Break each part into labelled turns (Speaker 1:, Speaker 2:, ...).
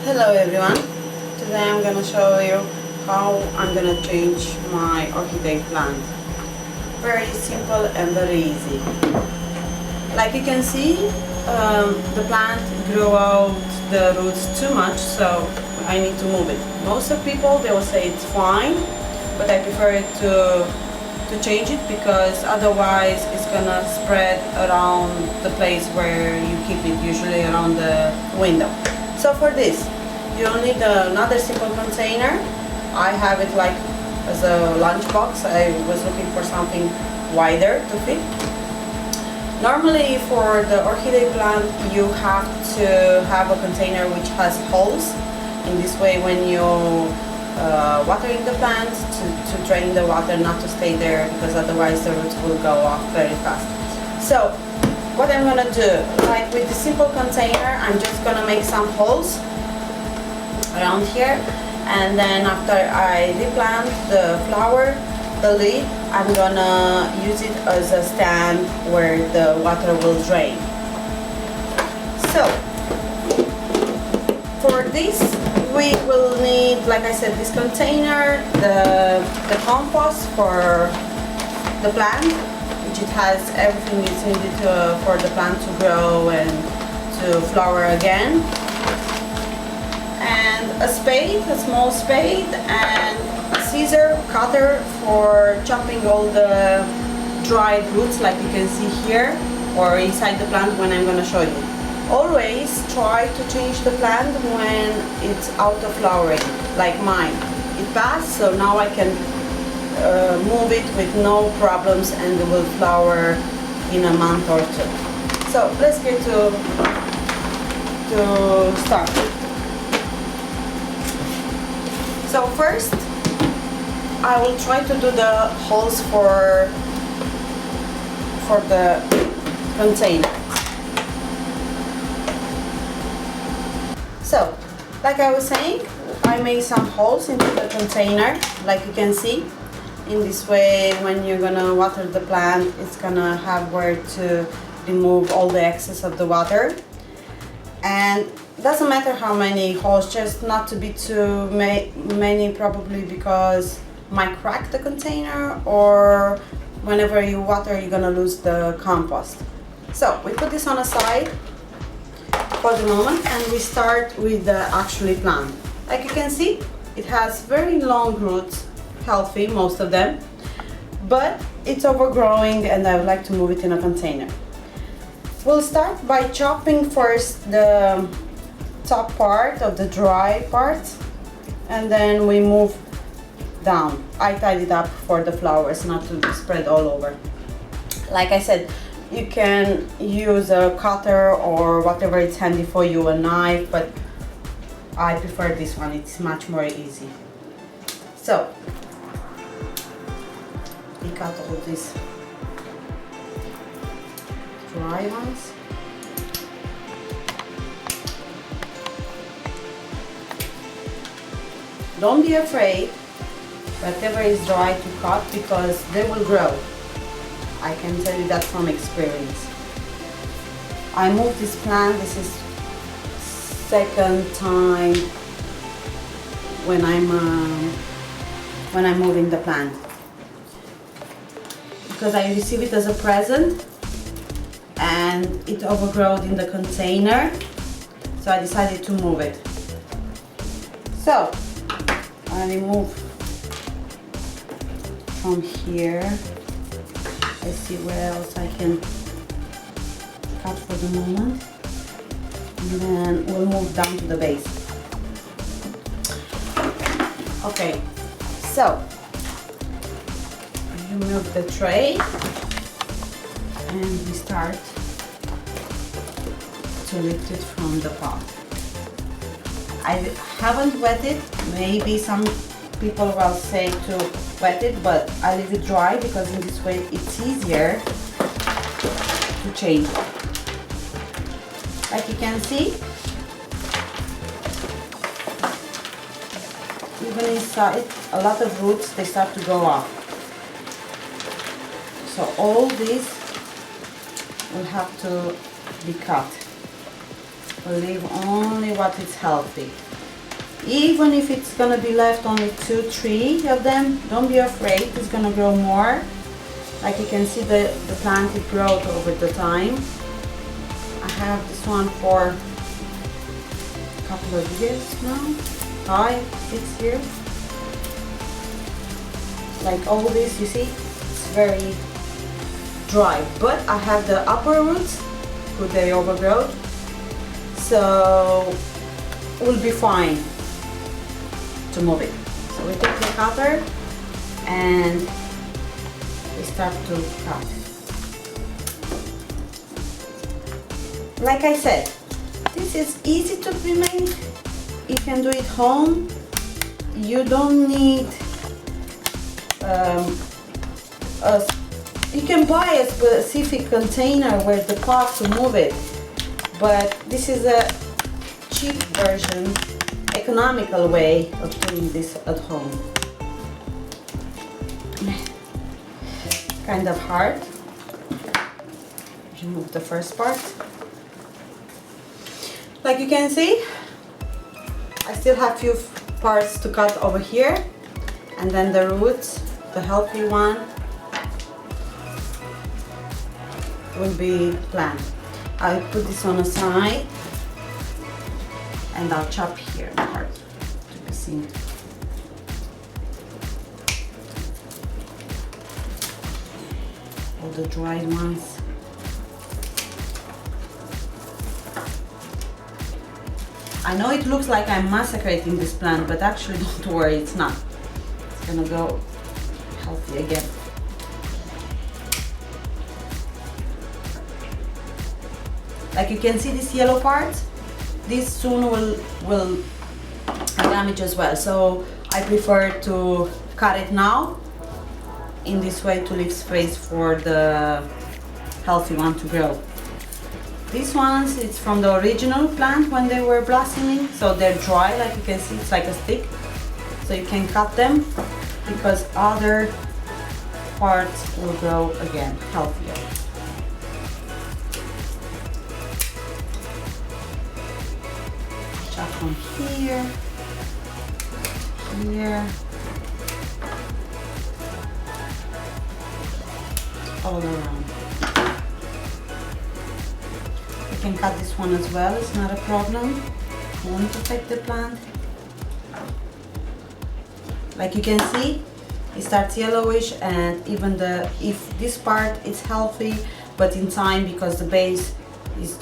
Speaker 1: Hello everyone, today I'm gonna show you how I'm gonna change my orchidea plant. Very simple and very easy. Like you can see, the plant grew out the roots too much, so I need to move it. Most of people, they will say it's fine, but I prefer it to change it because otherwise it's gonna spread around the place where you keep it, usually around the window. So for this, you'll need another simple container. I have it like as a lunch box. I was looking for something wider to fit. Normally for the orchidea plant you have to have a container which has holes. In this way, when you watering the plant, to drain the water, not to stay there, because otherwise the roots will go off very fast. So what I'm gonna do, like with the simple container, I'm just gonna make some holes around here, and then after I replant the flower, the lid, I'm gonna use it as a stand where the water will drain. So for this we will need, like I said, this container, the compost for the plant, which it has everything it's needed for the plant to grow and to flower again, and a spade, a small spade, and a scissor cutter for chopping all the dried roots, like you can see here, or inside the plant when I'm going to show you. Always try to change the plant when it's out of flowering, like mine. It passed, so now I can move it with no problems, and it will flower in a month or two. So let's get to start. So first I will try to do the holes for the container. So, like I was saying, I made some holes into the container, like you can see. In this way, when you're gonna water the plant, it's gonna have where to remove all the excess of the water. And doesn't matter how many holes, just not to be too many, probably because might crack the container, or whenever you water you're gonna lose the compost. So we put this on a side for the moment, and we start with the actually plant. Like you can see, it has very long roots, healthy most of them, but it's overgrowing and I would like to move it in a container. We'll start by chopping first the top part of the dry part, and then we move down. I tied it up for the flowers not to spread all over. Like I said, you can use a cutter or whatever is handy for you, a knife, but I prefer this one, it's much more easy. So we cut all these dry ones. Don't be afraid whatever is dry to cut, because they will grow. I can tell you that from experience. I moved this plant, this is second time when I'm moving the plant, because I received it as a present and it overgrowed in the container, so I decided to move it. So I remove from here. Let's see where else I can cut for the moment, and then we'll move down to the base. Okay, so remove the tray and we start to lift it from the pot. I haven't wet it. Maybe some people will say to wet it, but I leave it dry because in this way it's easier to change. Like you can see, even inside, a lot of roots, they start to go off. So all this will have to be cut. We'll leave only what is healthy. Even if it's gonna be left only 2, 3 of them, don't be afraid, it's gonna grow more. Like you can see the plant, it grows over the time. I have this one for a couple of years now, 5, 6 years. Like all this, you see, it's very dry, but I have the upper roots, good, they overgrow, so we'll be fine to move it. So we take the cutter and we start to cut. Like I said, this is easy to be made. You can do it home. You don't need you can buy a specific container with the pot to move it, but this is a cheap version, economical way of doing this at home. Kind of hard. Remove the first part. Like you can see, I still have few parts to cut over here, and then the roots, the healthy one, will be planted. I'll put this on a side and I'll chop here part to be seen. All the dried ones. I know it looks like I'm massacring this plant, but actually don't worry, it's not. It's gonna go healthy again. Like you can see this yellow part, this soon will damage as well. So I prefer to cut it now, in this way to leave space for the healthy one to grow. These ones, it's from the original plant when they were blossoming, so they're dry, like you can see, it's like a stick. So you can cut them because other parts will grow again healthier. Chop from here, here, all around. You can cut this one as well, it's not a problem. Won't affect the plant. Like you can see, it starts yellowish, and even if this part is healthy, but in time, because the base is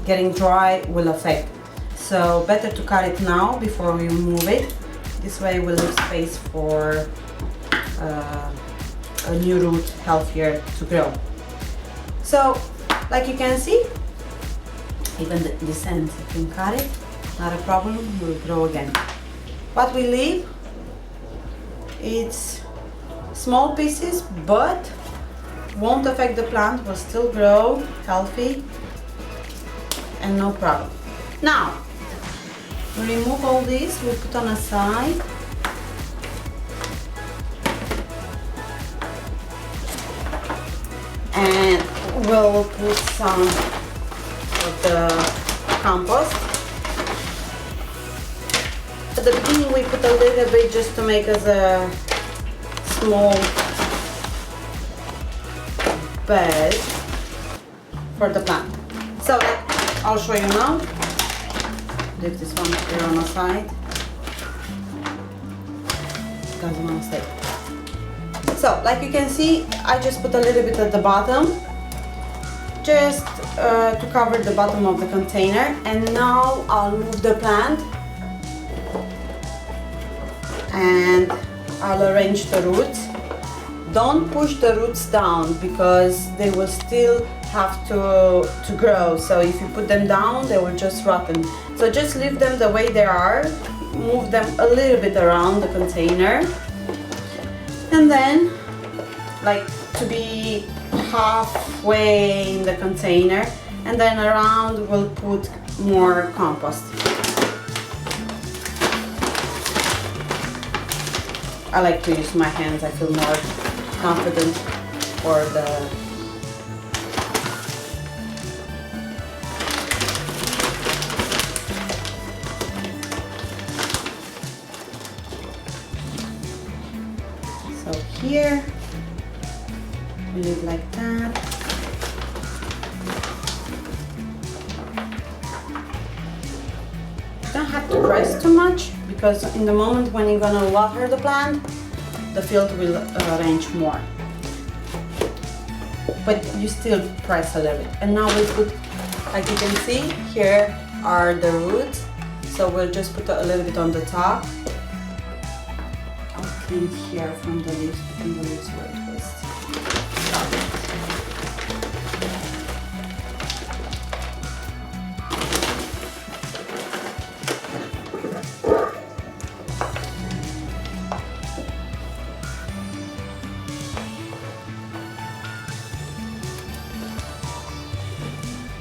Speaker 1: getting dry, will affect. So better to cut it now before we remove it. This way we'll leave space for a new root, healthier to grow. So like you can see, even this end you can cut it, not a problem, will grow again. What we leave, it's small pieces, but won't affect the plant, will still grow healthy and no problem. Now we remove all this, we put on a side. And we'll put some of the compost. At the beginning we put a little bit just to make us a small bed for the plant. So I'll show you now. Leave this one here on the side. Doesn't want to stay. So like you can see, I just put a little bit at the bottom, just to cover the bottom of the container. And now I'll move the plant and I'll arrange the roots. Don't push the roots down because they will still have to grow. So if you put them down, they will just rotten. So just leave them the way they are, move them a little bit around the container. And then, like, to be halfway in the container, and then around we'll put more compost. I like to use my hands, I feel more confident for the here. We leave like that. You don't have to press too much, because in the moment when you're gonna water the plant, the field will arrange more. But you still press a little bit. And now we put, like you can see, here are the roots. So we'll just put a little bit on the top. I'll clean here from the leaves, where it was started.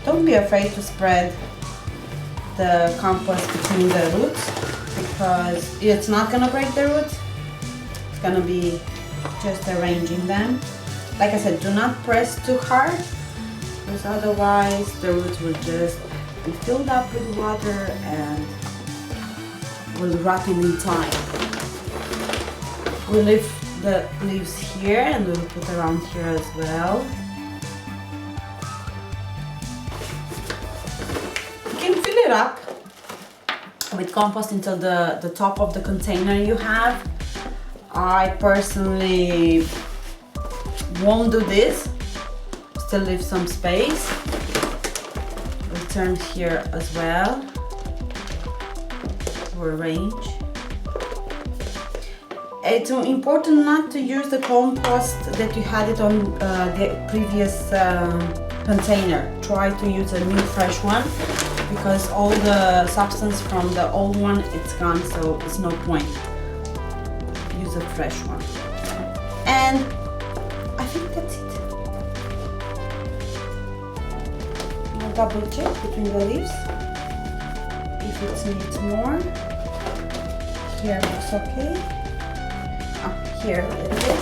Speaker 1: Don't be afraid to spread the compost between the roots, because it's not gonna break the roots. It's gonna be just arranging them. Like I said, do not press too hard, because otherwise the roots will just be filled up with water and will rot in time. We'll leave the leaves here and we'll put around here as well. Fill it up with compost until the top of the container you have. I personally won't do this, still leave some space. We'll turn here as well to arrange. It's important not to use the compost that you had it on the previous container. Try to use a new fresh one, because all the substance from the old one, it's gone, so it's no point. Use a fresh one. And I think that's it. I'll double check between the leaves if it needs more. Here looks okay. Here a little bit.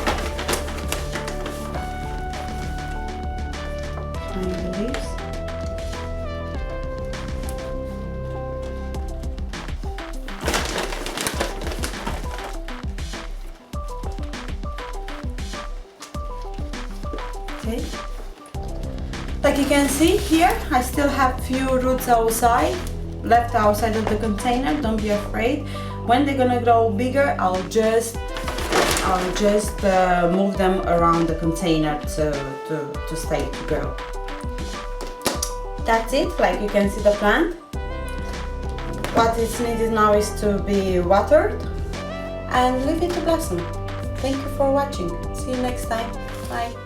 Speaker 1: Behind the leaves. Okay. Like you can see here, I still have few roots outside, left outside of the container. Don't be afraid. When they're gonna grow bigger, I'll just move them around the container to stay to grow. That's it. Like you can see the plant. What is needed now is to be watered and leave it to blossom. Thank you for watching. See you next time. Bye.